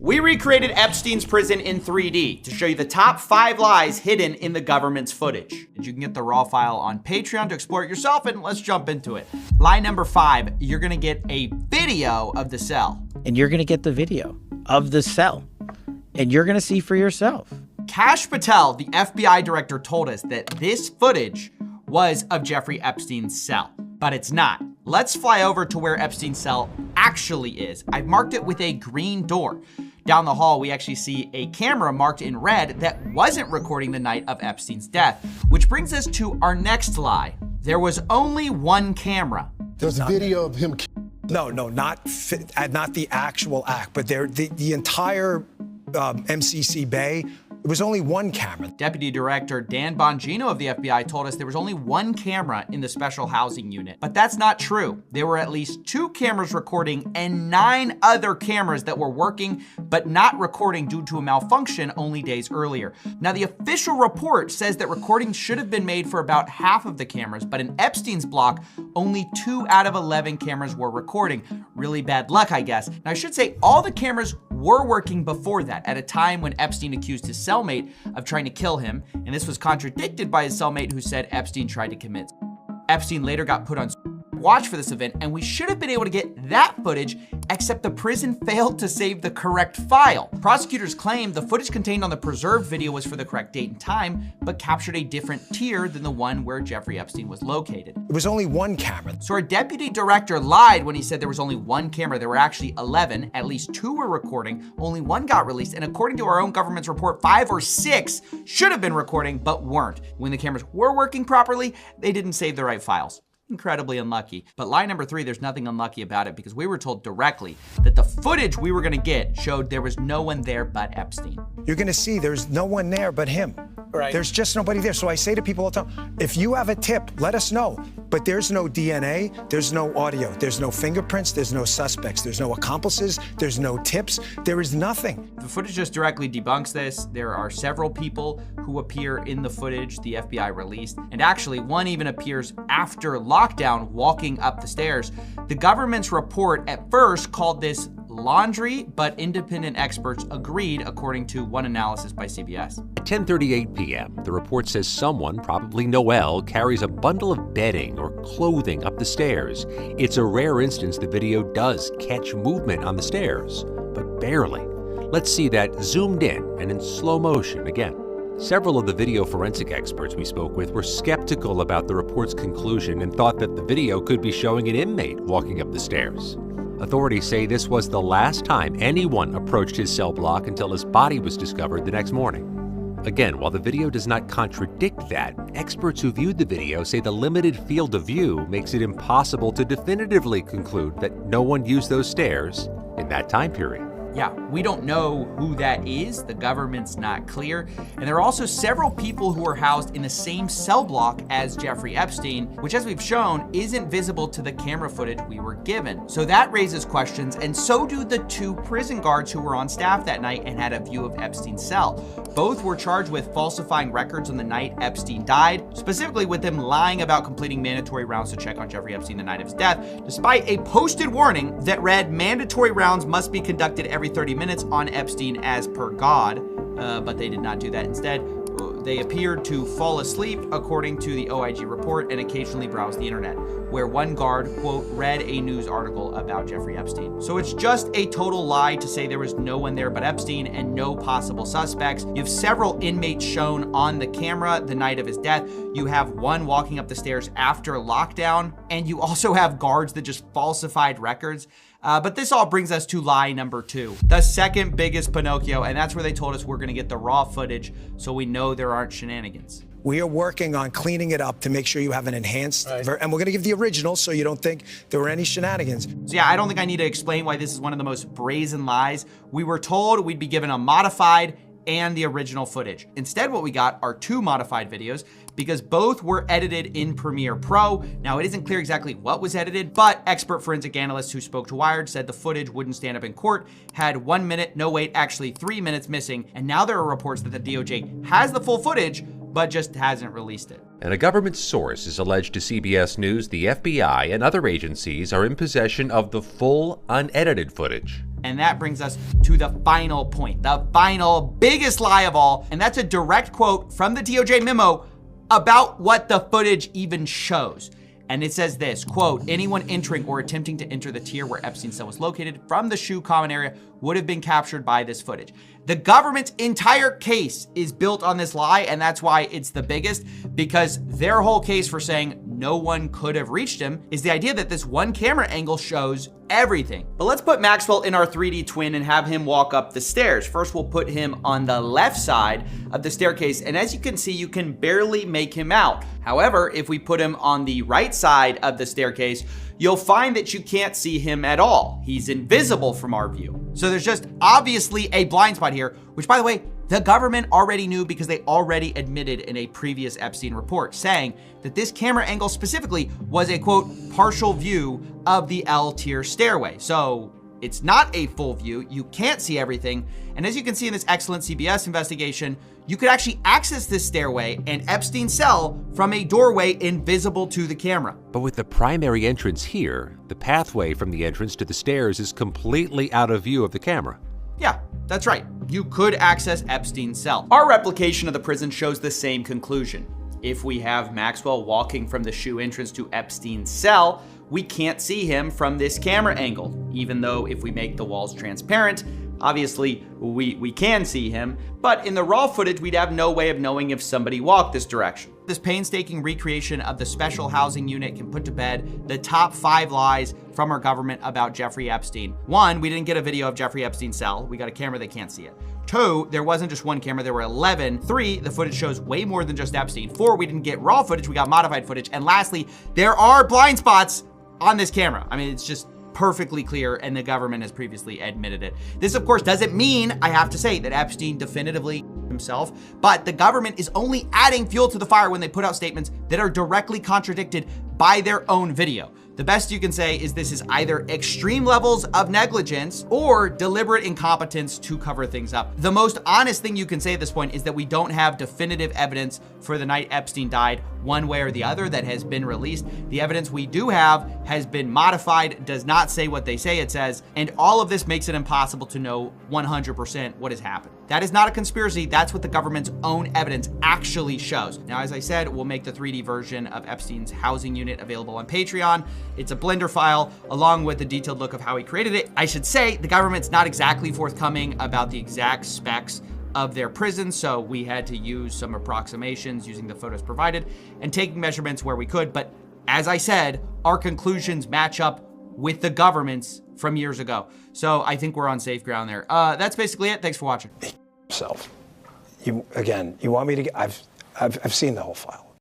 We recreated Epstein's prison in 3D to show you the top 5 lies hidden in the government's footage. And you can get the raw file on Patreon to explore it yourself, and let's jump into it. Lie number 5, you're gonna get a video of the cell. And you're gonna get the video of the cell. And you're gonna see for yourself. Kash Patel, the FBI director, told us that this footage was of Jeffrey Epstein's cell, but it's not. Let's fly over to where Epstein's cell actually is. I've marked it with a green door. Down the hall, we actually see a camera marked in red that wasn't recording the night of Epstein's death, which brings us to our next lie. There was only one camera. There's a video of him. No, not the actual act, but the entire MCC Bay. It was only one camera. Deputy Director Dan Bongino of the FBI told us there was only one camera in the special housing unit, but that's not true. There were at least 2 cameras recording and 9 other cameras that were working but not recording due to a malfunction only days earlier. Now, the official report says that recordings should have been made for about half of the cameras, but in Epstein's block, only 2 out of 11 cameras were recording. Really bad luck, I guess. Now, I should say all the cameras were working before that, at a time when Epstein accused his cellmate of trying to kill him, and this was contradicted by his cellmate who said Epstein tried to commit. Epstein later got put on watch for this event, and we should have been able to get that footage, except the prison failed to save the correct file. Prosecutors claimed the footage contained on the preserved video was for the correct date and time, but captured a different tier than the one where Jeffrey Epstein was located. It was only one camera. So our deputy director lied when he said there was only one camera. There were actually 11, at least 2 were recording, only 1 got released, and according to our own government's report, 5 or 6 should have been recording, but weren't. When the cameras were working properly, they didn't save the right files. Incredibly unlucky. But lie number 3, there's nothing unlucky about it because we were told directly that the footage we were gonna get showed there was no one there but Epstein. You're gonna see there's no one there but him. Right. There's just nobody there. So I say to people all the time, if you have a tip, let us know. But there's no DNA, there's no audio, there's no fingerprints, there's no suspects, there's no accomplices, there's no tips, there is nothing. The footage just directly debunks this. There are several people who appear in the footage the FBI released, and actually one even appears after lockdown walking up the stairs. The government's report at first called this laundry, but independent experts agreed, according to one analysis by CBS. At 10:38 p.m., the report says someone, probably Noel, carries a bundle of bedding or clothing up the stairs. It's a rare instance the video does catch movement on the stairs, but barely. Let's see that zoomed in and in slow motion again. Several of the video forensic experts we spoke with were skeptical about the report's conclusion and thought that the video could be showing an inmate walking up the stairs. Authorities say this was the last time anyone approached his cell block until his body was discovered the next morning. Again, while the video does not contradict that, experts who viewed the video say the limited field of view makes it impossible to definitively conclude that no one used those stairs in that time period. Yeah, we don't know who that is. The government's not clear. And there are also several people who are housed in the same cell block as Jeffrey Epstein, which, as we've shown, isn't visible to the camera footage we were given. So that raises questions, and so do the 2 prison guards who were on staff that night and had a view of Epstein's cell. Both were charged with falsifying records on the night Epstein died, specifically with them lying about completing mandatory rounds to check on Jeffrey Epstein the night of his death, despite a posted warning that read mandatory rounds must be conducted every 30 minutes on Epstein as per God, but they did not do that. Instead, they appeared to fall asleep, according to the OIG report, and occasionally browse the internet, where one guard, quote, read a news article about Jeffrey Epstein. So it's just a total lie to say there was no one there but Epstein and no possible suspects. You have several inmates shown on the camera the night of his death. You have one walking up the stairs after lockdown, and you also have guards that just falsified records. But this all brings us to lie number 2, the second biggest Pinocchio, and that's where they told us we're gonna get the raw footage so we know there aren't shenanigans. We are working on cleaning it up to make sure you have an enhanced, and we're gonna give the original so you don't think there were any shenanigans. So yeah, I don't think I need to explain why this is one of the most brazen lies. We were told we'd be given a modified and the original footage. Instead, what we got are 2 modified videos because both were edited in Premiere Pro. Now, it isn't clear exactly what was edited, but expert forensic analysts who spoke to Wired said the footage wouldn't stand up in court, had 1 minute, no wait, actually 3 minutes missing, and now there are reports that the DOJ has the full footage, but just hasn't released it. And a government source is alleged to CBS News the FBI and other agencies are in possession of the full, unedited footage. And that brings us to the final point, the final biggest lie of all, and that's a direct quote from the DOJ memo about what the footage even shows. And it says this, quote, anyone entering or attempting to enter the tier where Epstein's cell was located from the shoe common area would have been captured by this footage. The government's entire case is built on this lie, and that's why it's the biggest, because their whole case for saying no one could have reached him is the idea that this one camera angle shows everything. But let's put Maxwell in our 3D twin and have him walk up the stairs. First, we'll put him on the left side of the staircase, and as you can see, you can barely make him out. However, if we put him on the right side of the staircase, you'll find that you can't see him at all. He's invisible from our view. So there's just obviously a blind spot here, which, by the way, the government already knew because they already admitted in a previous Epstein report, saying that this camera angle specifically was a, quote, partial view of the L tier stairway. So it's not a full view. You can't see everything. And as you can see in this excellent CBS investigation, you could actually access this stairway and Epstein's cell from a doorway invisible to the camera. But with the primary entrance here, the pathway from the entrance to the stairs is completely out of view of the camera. Yeah, that's right. You could access Epstein's cell. Our replication of the prison shows the same conclusion. If we have Maxwell walking from the shoe entrance to Epstein's cell, we can't see him from this camera angle, even though if we make the walls transparent, obviously we can see him, but in the raw footage, we'd have no way of knowing if somebody walked this direction. This painstaking recreation of the special housing unit can put to bed the top 5 lies from our government about Jeffrey Epstein. 1, we didn't get a video of Jeffrey Epstein's cell. We got a camera that can't see it. 2, there wasn't just one camera, there were 11. 3, the footage shows way more than just Epstein. 4, we didn't get raw footage, we got modified footage. And lastly, there are blind spots on this camera. I mean, it's just perfectly clear, and the government has previously admitted it. This, of course, doesn't mean, I have to say, that Epstein definitively himself, but the government is only adding fuel to the fire when they put out statements that are directly contradicted by their own video. The best you can say is this is either extreme levels of negligence or deliberate incompetence to cover things up. The most honest thing you can say at this point is that we don't have definitive evidence for the night Epstein died, one way or the other, that has been released. The evidence we do have has been modified, does not say what they say it says, and all of this makes it impossible to know 100% what has happened. That is not a conspiracy. That's what the government's own evidence actually shows. Now, as I said, we'll make the 3D version of Epstein's housing unit available on Patreon. It's a Blender file along with a detailed look of how he created it. I should say the government's not exactly forthcoming about the exact specs of their prison, so we had to use some approximations using the photos provided and taking measurements where we could. But as I said, our conclusions match up with the government's from years ago. So I think we're on safe ground there. That's basically it. Thanks for watching. You want me to get, I've seen the whole file.